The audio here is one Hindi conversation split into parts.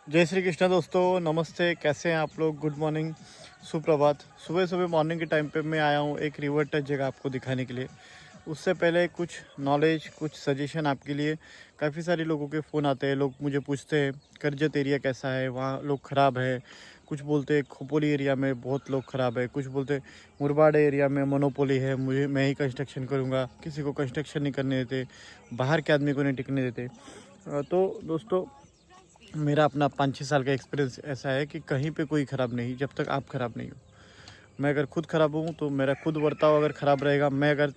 जय श्री कृष्णा दोस्तों, नमस्ते। कैसे हैं आप लोग? गुड मॉर्निंग, सुप्रभात। सुबह सुबह मॉर्निंग के टाइम पे मैं आया हूँ एक रिवर टच जगह आपको दिखाने के लिए। उससे पहले कुछ नॉलेज, कुछ सजेशन आपके लिए। काफ़ी सारे लोगों के फ़ोन आते हैं, लोग मुझे पूछते हैं करजत एरिया कैसा है, वहाँ लोग ख़राब है। कुछ बोलते हैं खोपोली एरिया में बहुत लोग ख़राब है, कुछ बोलते हैं मुरबाड एरिया में मोनोपोली है, मुझे मैं ही कंस्ट्रक्शन करूँगा। किसी को कंस्ट्रक्शन नहीं करने देते, बाहर के आदमी को नहीं टिकने देते। तो दोस्तों, मेरा अपना 5-6 साल का एक्सपीरियंस ऐसा है कि कहीं पे कोई ख़राब नहीं जब तक आप ख़राब नहीं हो। मैं अगर खुद ख़राब हूँ तो मेरा खुद बर्ताव अगर ख़राब रहेगा, मैं अगर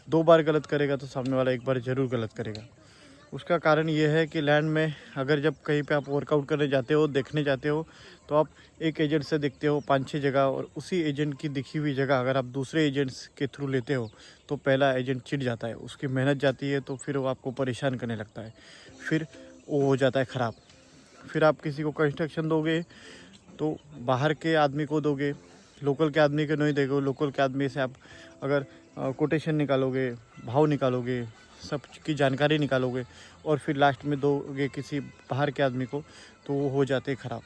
2 बार गलत करेगा तो सामने वाला 1 बार ज़रूर गलत करेगा। उसका कारण ये है कि लैंड में अगर जब कहीं पे आप वर्कआउट करने जाते हो, देखने जाते हो, तो आप एक एजेंट से देखते हो 5-6 जगह, और उसी एजेंट की दिखी हुई जगह अगर आप दूसरे एजेंट्स के थ्रू लेते हो तो पहला एजेंट चिढ़ जाता है, उसकी मेहनत जाती है, तो फिर वो आपको परेशान करने लगता है, फिर वो हो जाता है ख़राब। फिर आप किसी को कंस्ट्रक्शन दोगे तो बाहर के आदमी को दोगे, लोकल के आदमी को नहीं दोगे। लोकल के आदमी से आप अगर कोटेशन निकालोगे, भाव निकालोगे, सब की जानकारी निकालोगे, और फिर लास्ट में दोगे किसी बाहर के आदमी को, तो वो हो जाते ख़राब।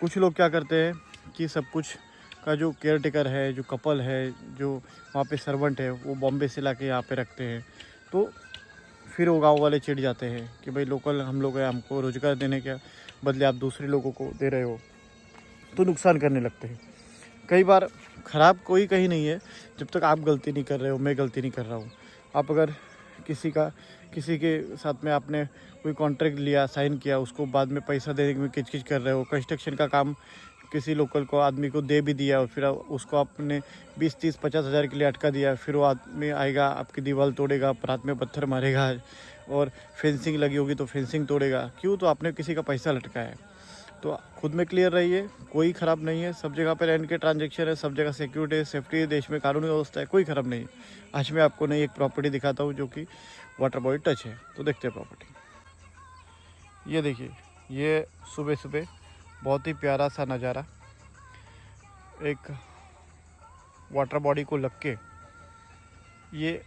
कुछ लोग क्या करते हैं कि सब कुछ का जो केयर टेकर है, जो कपल है, जो वहाँ पे सर्वेंट है, वो बॉम्बे से ला के यहाँ पे रखते हैं। तो फिर वो गाँव वाले चिढ़ जाते हैं कि भाई लोकल हम लोग हैं, हमको रोज़गार देने के बदले आप दूसरे लोगों को दे रहे हो, तो नुकसान करने लगते हैं। कई बार ख़राब कोई कहीं नहीं है जब तक आप गलती नहीं कर रहे हो, मैं गलती नहीं कर रहा हूँ। आप अगर किसी के साथ में आपने कोई कॉन्ट्रैक्ट लिया, साइन किया, उसको बाद में पैसा देने में किचकिच कर रहे हो, कंस्ट्रक्शन का काम किसी लोकल को आदमी को दे भी दिया और फिर उसको आपने 20-30-50 हज़ार के लिए अटका दिया, फिर वो आदमी आएगा, आपकी दीवार तोड़ेगा, रात में पत्थर मारेगा, और फेंसिंग लगी होगी तो फेंसिंग तोड़ेगा। क्यों? तो आपने किसी का पैसा लटकाया है। तो खुद में क्लियर रहिए, कोई ख़राब नहीं है। सब जगह पे लैंड के ट्रांजेक्शन है, सब जगह सिक्योरिटी है, सेफ्टी है, देश में कानूनी व्यवस्था है, कोई ख़राब नहीं है। आज मैं आपको नई एक प्रॉपर्टी दिखाता हूँ जो कि वाटर बॉडी टच है। तो देखते हैं प्रॉपर्टी। ये देखिए, ये सुबह सुबह बहुत ही प्यारा सा नज़ारा, एक वाटर बॉडी को लग के। ये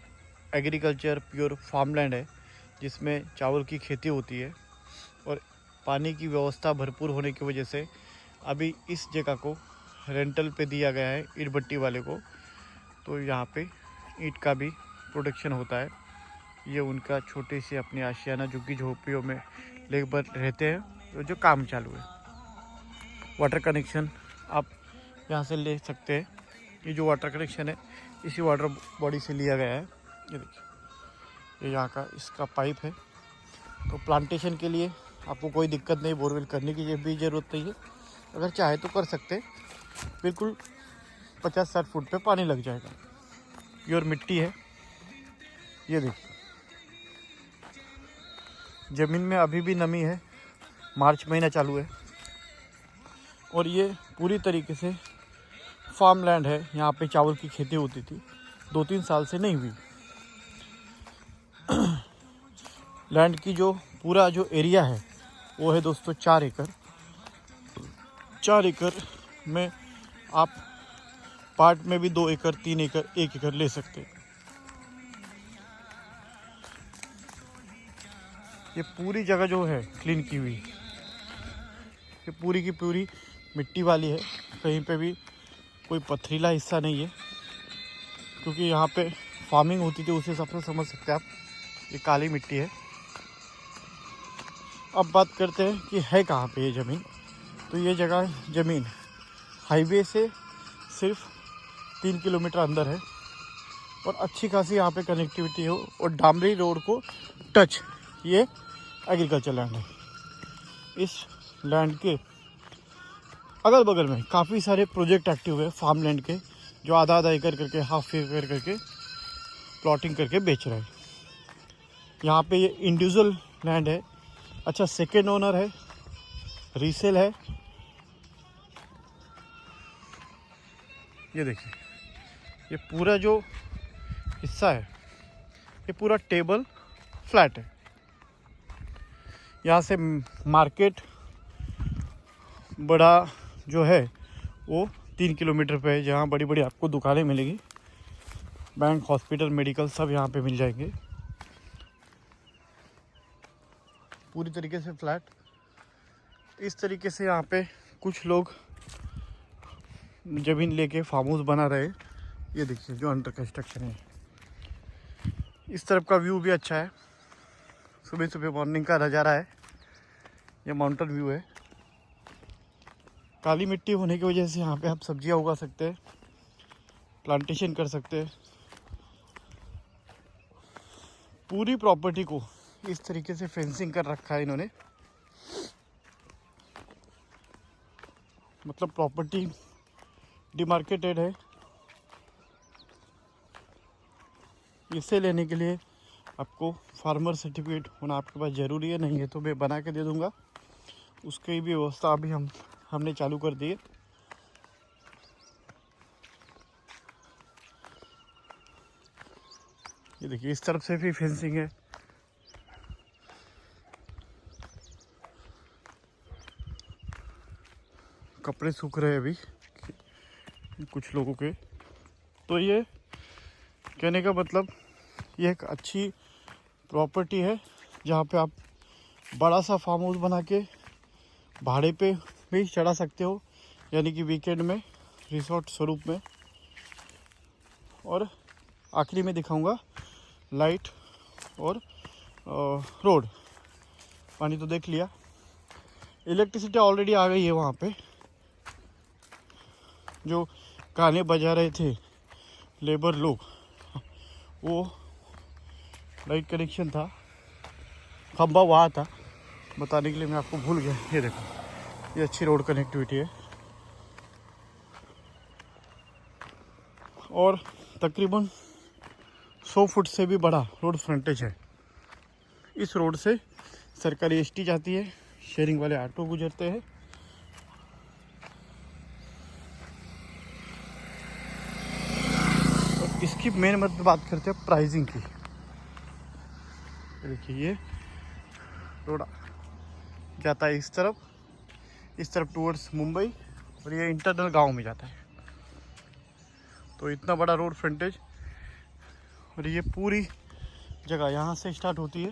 एग्रीकल्चर प्योर फार्मलैंड है जिसमें चावल की खेती होती है, और पानी की व्यवस्था भरपूर होने की वजह से अभी इस जगह को रेंटल पे दिया गया है ईंट भट्टी वाले को। तो यहाँ पे ईंट का भी प्रोडक्शन होता है। ये उनका छोटी सी अपनी आशियाना झुग्गी झोपड़ियों में लेबर रहते हैं, तो जो काम चालू है। वाटर कनेक्शन आप यहाँ से ले सकते हैं। ये जो वाटर कनेक्शन है इसी वाटर बॉडी से लिया गया है। ये देखिए, ये यहाँ का इसका पाइप है। तो प्लांटेशन के लिए आपको कोई दिक्कत नहीं, बोरवेल करने की भी ज़रूरत नहीं है। अगर चाहे तो कर सकते, बिल्कुल 50-60 फुट पे पानी लग जाएगा। प्योर मिट्टी है। ये देखिए, ज़मीन में अभी भी नमी है, मार्च महीना चालू है, और ये पूरी तरीके से फार्म लैंड है। यहाँ पे चावल की खेती होती थी, 2-3 साल से नहीं हुई। लैंड की जो पूरा जो एरिया है वो है दोस्तों 4 एकड़। 4 एकड़ में आप पार्ट में भी 2 एकड़, 3 एकड़, 1 एकड़ ले सकते हैं। ये पूरी जगह जो है क्लीन की हुई, ये पूरी की पूरी मिट्टी वाली है। कहीं पे भी कोई पथरीला हिस्सा नहीं है, क्योंकि यहाँ पे फार्मिंग होती थी, उस हिसाब से समझ सकते हैं आप। ये काली मिट्टी है। अब बात करते हैं कि है कहाँ पे ये ज़मीन। तो ये जगह ज़मीन हाईवे से सिर्फ 3 किलोमीटर अंदर है, और अच्छी खासी यहाँ पे कनेक्टिविटी हो, और डामरी रोड को टच ये एग्रीकल्चर लैंड है। इस लैंड के अगल बगल में काफ़ी सारे प्रोजेक्ट एक्टिव है फार्म लैंड के, जो आधा आधा एकड़ करके, हाफ एकड़ करके प्लॉटिंग करके बेच रहे हैं। यहाँ पे ये इंडिविजुअल लैंड है। अच्छा, सेकेंड ओनर है, रीसेल है। ये देखिए, ये पूरा जो हिस्सा है ये पूरा टेबल फ्लैट है। यहाँ से मार्केट बड़ा जो है वो 3 किलोमीटर पे है, जहाँ बड़ी बड़ी आपको दुकानें मिलेगी। बैंक, हॉस्पिटल, मेडिकल सब यहाँ पे मिल जाएंगे। पूरी तरीके से फ्लैट। इस तरीके से यहाँ पे कुछ लोग ज़मीन लेके फार्म हाउस बना रहे हैं। ये देखिए जो अंडर कंस्ट्रक्शन है। इस तरफ का व्यू भी अच्छा है, सुबह सुबह मॉर्निंग का नज़ारा है। ये माउंटेन व्यू है। काली मिट्टी होने की वजह से यहाँ पे आप सब्जियाँ उगा सकते हैं, प्लांटेशन कर सकते हैं। पूरी प्रॉपर्टी को इस तरीके से फेंसिंग कर रखा है इन्होंने, मतलब प्रॉपर्टी डिमार्केटेड है। इसे लेने के लिए आपको फार्मर सर्टिफिकेट होना आपके पास ज़रूरी है, नहीं है तो मैं बना के दे दूँगा। उसकी भी व्यवस्था अभी हमने चालू कर दी है। ये देखिए इस तरफ से भी फेंसिंग है। कपड़े सूख रहे हैं अभी कुछ लोगों के। तो ये कहने का मतलब ये एक अच्छी प्रॉपर्टी है जहाँ पे आप बड़ा सा फार्म हाउस बना के भाड़े पे भी चढ़ा सकते हो, यानी कि वीकेंड में रिसोर्ट स्वरूप में। और आखिरी में दिखाऊंगा लाइट और रोड। पानी तो देख लिया, इलेक्ट्रिसिटी ऑलरेडी आ गई है। वहाँ पे जो गाने बजा रहे थे लेबर लोग, वो लाइट कनेक्शन था, खंबा वहाँ था, बताने के लिए मैं आपको भूल गया। ये देखो ये अच्छी रोड कनेक्टिविटी है और तकरीबन 100 फुट से भी बड़ा रोड फ्रंटेज है। इस रोड से सरकारी एसटी जाती है, शेयरिंग वाले ऑटो गुजरते हैं। और इसकी मेन बात करते हैं प्राइसिंग की। देखिए ये रोड जाता है इस तरफ टूवर्ड्स मुंबई, और ये इंटरनल गांव में जाता है। तो इतना बड़ा रोड फ्रंटेज, और ये पूरी जगह यहाँ से स्टार्ट होती है।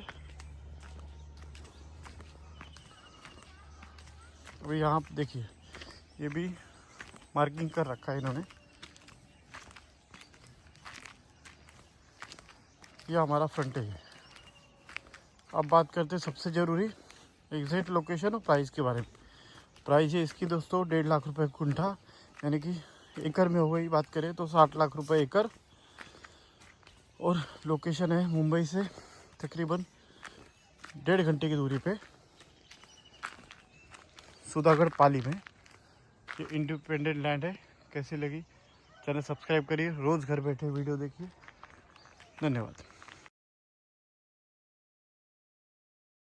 अभी यहाँ पे देखिए ये भी मार्किंग कर रखा है इन्होंने। ये हमारा फ्रंटेज है। अब बात करते हैं सबसे ज़रूरी एग्जैक्ट लोकेशन और प्राइस के बारे में। प्राइस है इसकी दोस्तों 1.5 लाख रुपए कुंठा, यानी कि एकड़ में हो गई बात करें तो 60 लाख रुपए एकड़। और लोकेशन है मुंबई से तकरीबन 1.5 घंटे की दूरी पे सुधागढ़ पाली में। ये इंडिपेंडेंट लैंड है। कैसी लगी चैनल सब्सक्राइब करिए, रोज़ घर बैठे वीडियो देखिए। धन्यवाद।